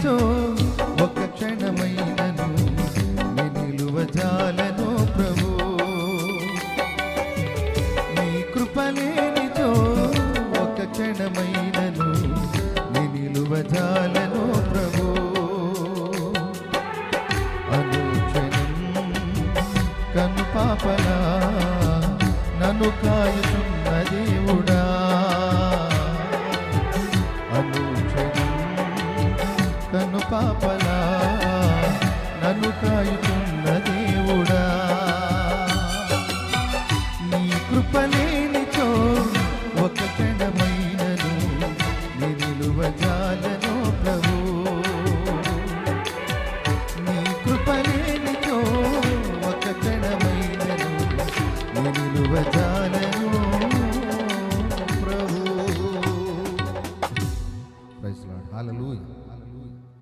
లేనిచో ఒక క్షణమైనను నీ నిలువ జాలను ప్రభు. నీ కృప లేనిచో ఒక క్షణమైనను నీ నిలువ జాలను ప్రభు. అనుక్షణం కను పాపలా నన్ను కాయుతున్న దేవుడా, అనుక్షణం కను పాపలా నన్ను కాయు